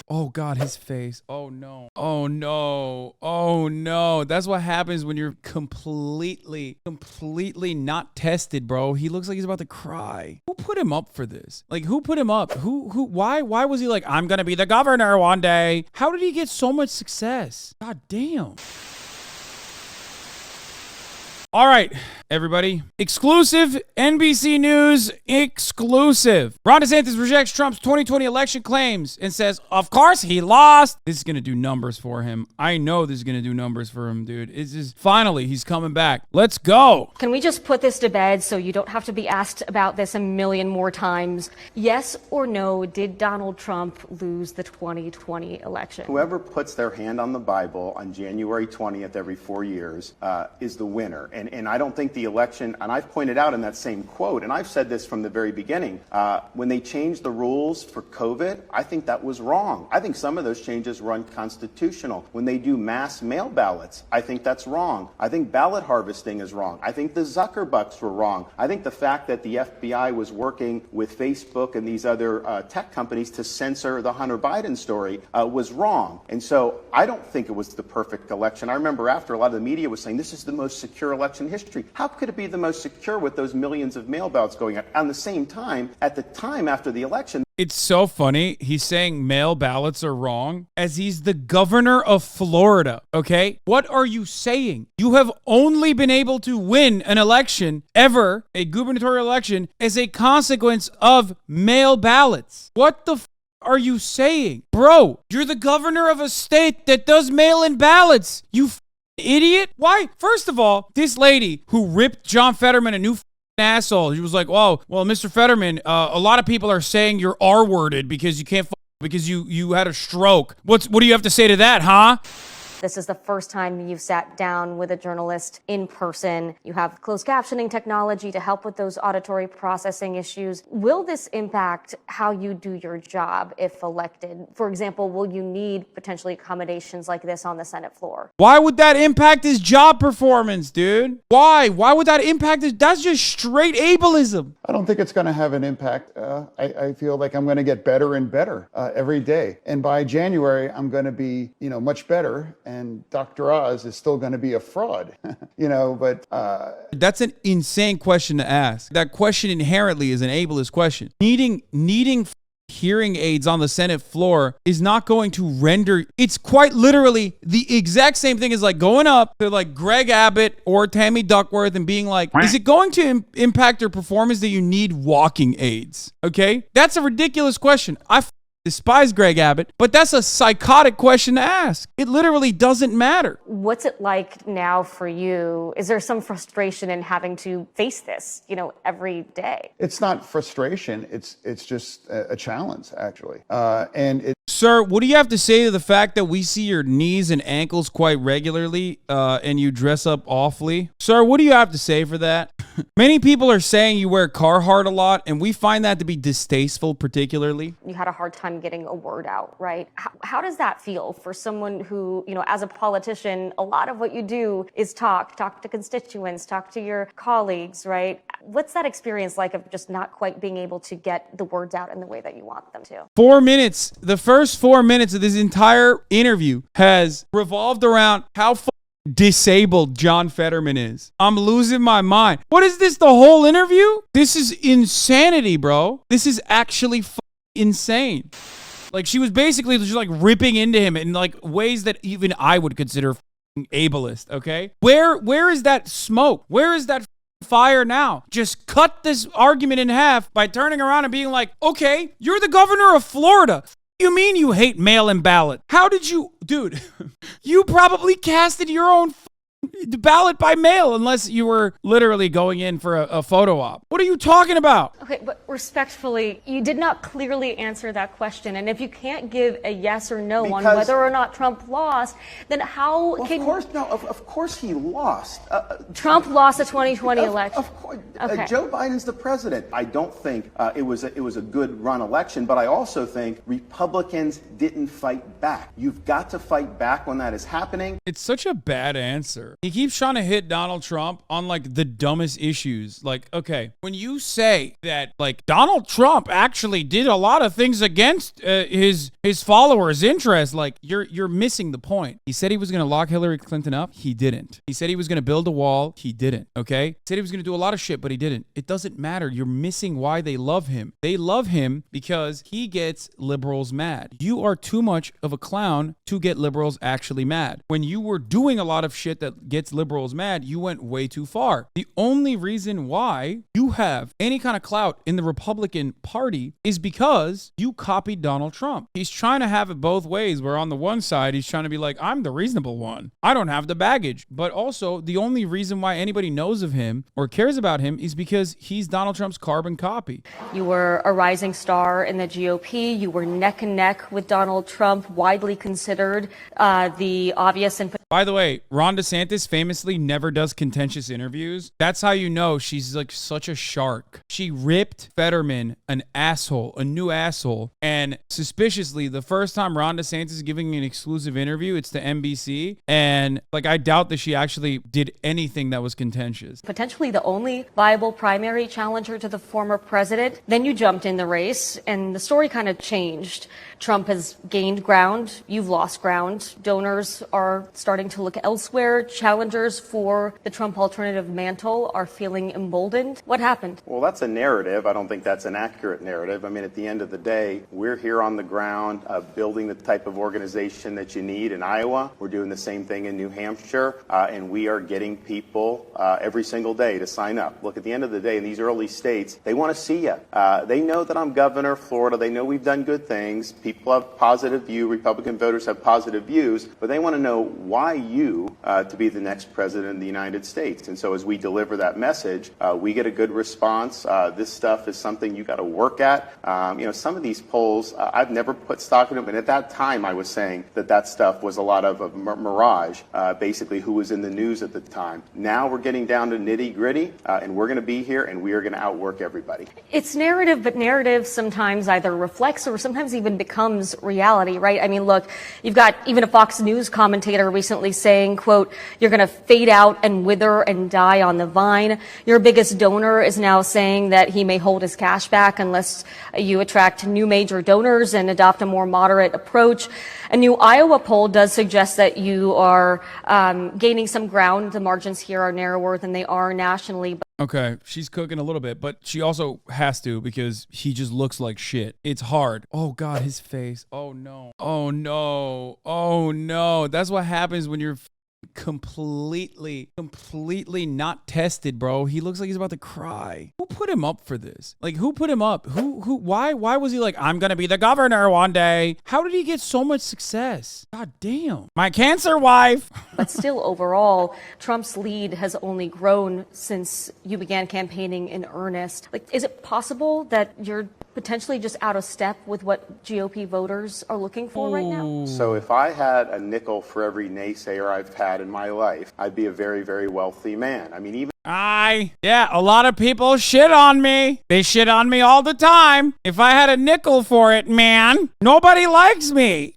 Oh God, his face. Oh no. Oh no. Oh no. That's what happens when you're completely not tested, bro. He looks like he's about to cry. Who put him up for this? Like, who put him up? Why was he like, I'm gonna be the governor one day? How did he get so much success? God damn. All right, everybody. Exclusive NBC News exclusive. Ron DeSantis rejects Trump's 2020 election claims and says, of course he lost. This is going to do numbers for him. I know this is going to do numbers for him, dude. It's just, finally, he's coming back. Let's go. Can we just put this to bed so you don't have to be asked about this a million more times? Yes or no, did Donald Trump lose the 2020 election? Whoever puts their hand on the Bible on January 20th every 4 years is the winner. And I don't think the election, and I've pointed out in that same quote, and I've said this from the very beginning, when they changed the rules for COVID, I think that was wrong. I think some of those changes were unconstitutional. When they do mass mail ballots, I think that's wrong. I think ballot harvesting is wrong. I think the Zuckerbucks were wrong. I think the fact that the FBI was working with Facebook and these other tech companies to censor the Hunter Biden story was wrong. And so I don't think it was the perfect election. I remember after a lot of the media was saying this is the most secure election in history. How could it be the most secure with those millions of mail ballots going out? At the same time, at the time after the election, it's so funny. He's saying mail ballots are wrong as he's the governor of Florida, okay? What are you saying? You have only been able to win an election ever, a gubernatorial election, as a consequence of mail ballots. What the are you saying? Bro, you're the governor of a state that does mail-in ballots. You idiot. Why? First of all, this lady who ripped John Fetterman a new asshole. She was like, "Oh, well, Mr. Fetterman, a lot of people are saying you're R-worded because you can't because you had a stroke. What do you have to say to that, huh?" This is the first time you've sat down with a journalist in person. You have closed captioning technology to help with those auditory processing issues. Will this impact how you do your job if elected? For example, will you need potentially accommodations like this on the Senate floor? Why would that impact his job performance, dude? Why? Why would that impact his? That's just straight ableism. I don't think it's going to have an impact. I feel like I'm going to get better and better every day. And by January, I'm going to be, much better. And Dr. Oz is still going to be a fraud, but... That's an insane question to ask. That question inherently is an ableist question. Needing hearing aids on the Senate floor is not going to render... It's quite literally the exact same thing as like going up to like Greg Abbott or Tammy Duckworth and being like, is it going to impact your performance that you need walking aids? Okay? That's a ridiculous question. I despise Greg Abbott, but that's a psychotic question to ask. It literally doesn't matter. What's it like now for you? Is there some frustration in having to face this, every day? It's not frustration. It's just a challenge, actually. Sir, what do you have to say to the fact that we see your knees and ankles quite regularly and you dress up awfully? Sir, what do you have to say for that? Many people are saying you wear Carhartt a lot, and we find that to be distasteful, particularly. You had a hard time getting a word out, right? How does that feel for someone who, as a politician, a lot of what you do is talk to constituents, talk to your colleagues, right? What's that experience like of just not quite being able to get the words out in the way that you want them to? 4 minutes, the first 4 minutes of this entire interview has revolved around how disabled John Fetterman is. I'm losing my mind. What is this, the whole interview? This is insanity, bro. This is actually insane. Like, she was basically just like ripping into him in like ways that even I would consider ableist, okay? Where is that smoke? Where is that fire now? Just cut this argument in half by turning around and being like, okay, you're the governor of Florida. You mean you hate mail-in ballot? How did you... Dude, you probably casted your own ballot by mail unless you were literally going in for a photo op. What are you talking about? Okay, but respectfully, you did not clearly answer that question. And if you can't give a yes or no on whether or not Trump lost, then how can... Of course he lost. Trump lost the 2020 election. Of course. Okay. Joe Biden's the president. I don't think it was a good run election, but I also think Republicans didn't fight back. You've got to fight back when that is happening. It's such a bad answer. here. He keeps trying to hit Donald Trump on like the dumbest issues. Like, okay, when you say that like Donald Trump actually did a lot of things against his followers' interests, like you're missing the point. He said he was going to lock Hillary Clinton up. He didn't. He said he was going to build a wall. He didn't. Okay. He said he was going to do a lot of shit, but he didn't. It doesn't matter. You're missing why they love him. They love him because he gets liberals mad. You are too much of a clown to get liberals actually mad. When you were doing a lot of shit that gets liberals mad, you went way too far. The only reason why you have any kind of clout in the Republican Party is because you copied Donald Trump. He's trying to have it both ways, where on the one side, he's trying to be like, I'm the reasonable one. I don't have the baggage. But also, the only reason why anybody knows of him or cares about him is because he's Donald Trump's carbon copy. You were a rising star in the GOP. You were neck and neck with Donald Trump, widely considered the obvious and... By the way, Ron DeSantis famously never does contentious interviews. That's how you know she's like such a shark. She ripped Fetterman an asshole, a new asshole. And suspiciously, the first time Ron DeSantis is giving an exclusive interview, it's to NBC. And like, I doubt that she actually did anything that was contentious. Potentially the only viable primary challenger to the former president. Then you jumped in the race and the story kind of changed. Trump has gained ground. You've lost ground. Donors are starting to look elsewhere. Challengers for the Trump alternative mantle are feeling emboldened. What happened? Well, that's a narrative. I don't think that's an accurate narrative. I mean, at the end of the day, we're here on the ground building the type of organization that you need in Iowa. We're doing the same thing in New Hampshire, and we are getting people every single day to sign up. Look, at the end of the day, in these early states, they want to see you. They know that I'm governor of Florida. They know we've done good things. People have positive view. Republican voters have positive views, but they want to know why you to be the next president of the United States. And so as we deliver that message, we get a good response. This stuff is something you got to work at. Some of these polls, I've never put stock in them, but at that time I was saying that stuff was a lot of a mirage, basically who was in the news at the time. Now we're getting down to nitty gritty, and we're going to be here and we are going to outwork everybody. It's narrative, but narrative sometimes either reflects or sometimes even becomes reality, right? I mean, look, you've got even a Fox News commentator recently saying, quote, you're going to fade out and wither and die on the vine. Your biggest donor is now saying that he may hold his cash back unless you attract new major donors and adopt a more moderate approach. A new Iowa poll does suggest that you are gaining some ground. The margins here are narrower than they are nationally. Okay, she's cooking a little bit, but she also has to because he just looks like shit. It's hard. Oh, God, his face. Oh, no. Oh, no. Oh, no. That's what happens when you're completely not tested, bro. He looks like he's about to cry. Who put him up for this? Like, who put him up? Why was he like, I'm gonna be the governor one day? How did he get so much success? God damn. My cancer wife. But still, overall, Trump's lead has only grown since you began campaigning in earnest. Like, is it possible that you're potentially just out of step with what GOP voters are looking for right now? So if I had a nickel for every naysayer I've had in my life, I'd be a very, very wealthy man. I mean, even yeah, a lot of people shit on me. They shit on me all the time. If I had a nickel for it, man, nobody likes me.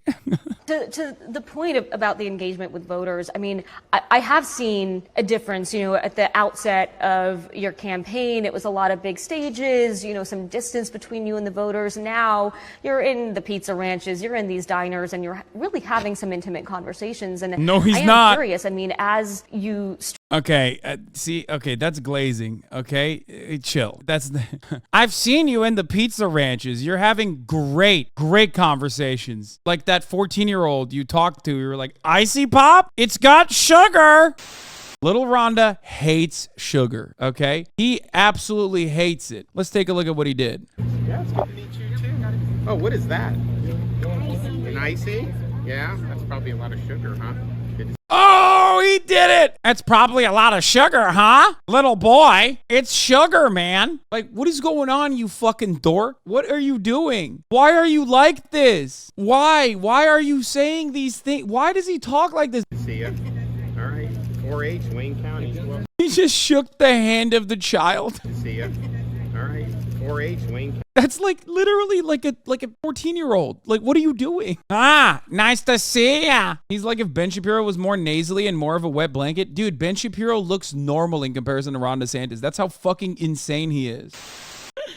To the point about the engagement with voters, I mean, I have seen a difference, at the outset of your campaign, it was a lot of big stages, some distance between you and the voters. Now you're in the pizza ranches, you're in these diners, and you're really having some intimate conversations. And no, he's I am not. curious. I mean, as you... Okay, that's glazing. Okay, chill. I've seen you in the pizza ranches. You're having great conversations. Like that 14-year-old you talked to, you were like, icy pop? It's got sugar. Little Rhonda hates sugar, okay? He absolutely hates it. Let's take a look at what he did. Yeah, it's good to meet you too. Oh, what is that? An icy? Yeah, that's probably a lot of sugar, huh? Oh, he did it. That's probably a lot of sugar, huh? Little boy, it's sugar, man. Like, what is going on, you fucking dork? What are you doing? Why are you like this? Why? Why are you saying these things? Why does he talk like this? See ya. All right, 4-H, Wayne County. He just shook the hand of the child. See ya. All right, 4-H, Wayne. That's like literally like a 14-year-old. Like, what are you doing? Ah, nice to see ya. He's like if Ben Shapiro was more nasally and more of a wet blanket. Dude, Ben Shapiro looks normal in comparison to Ron DeSantis. That's how fucking insane he is.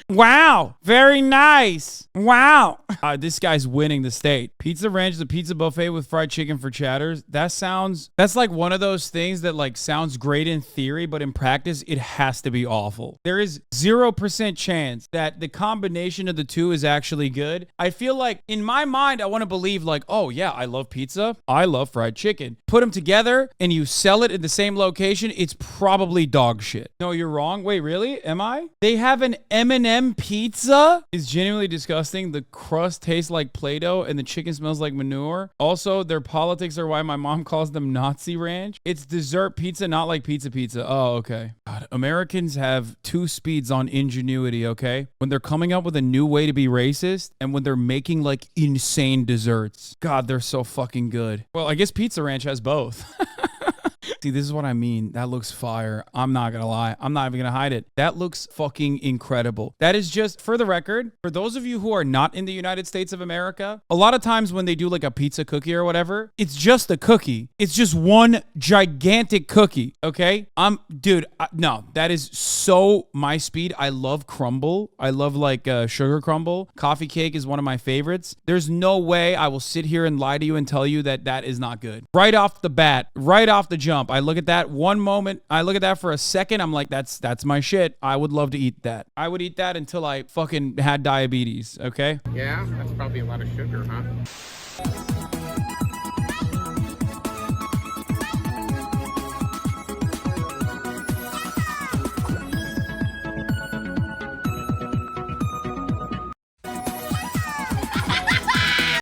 Wow, very nice. Wow. This guy's winning the state. Pizza Ranch is a pizza buffet with fried chicken for chatters. That's like one of those things that like sounds great in theory, but in practice, it has to be awful. There is 0% chance that the combination of the two is actually good. I feel like in my mind, I want to believe like, oh yeah, I love pizza. I love fried chicken. Put them together and you sell it in the same location. It's probably dog shit. No, you're wrong. Wait, really? Am I? They have an M&M pizza? It's genuinely disgusting. The crust tastes like Play-Doh and the chicken smells like manure. Also, their politics are why my mom calls them Nazi Ranch. It's dessert pizza, not like pizza. Oh, okay. God, Americans have two speeds on ingenuity, okay? When they're coming up with a new way to be racist and when they're making like insane desserts. God, they're so fucking good. Well, I guess Pizza Ranch has both. See, this is what I mean. That looks fire. I'm not gonna lie. I'm not even gonna hide it. That looks fucking incredible. That is just, for the record, for those of you who are not in the United States of America, a lot of times when they do like a pizza cookie or whatever, it's just a cookie. It's just one gigantic cookie, okay? No, that is so my speed. I love crumble. I love like sugar crumble. Coffee cake is one of my favorites. There's no way I will sit here and lie to you and tell you that that is not good. Right off the bat, right off the jump, I look at that one moment, I look at that for a second, I'm like, that's my shit. I would love to eat that. I would eat that until I fucking had diabetes, okay? Yeah, that's probably a lot of sugar, huh?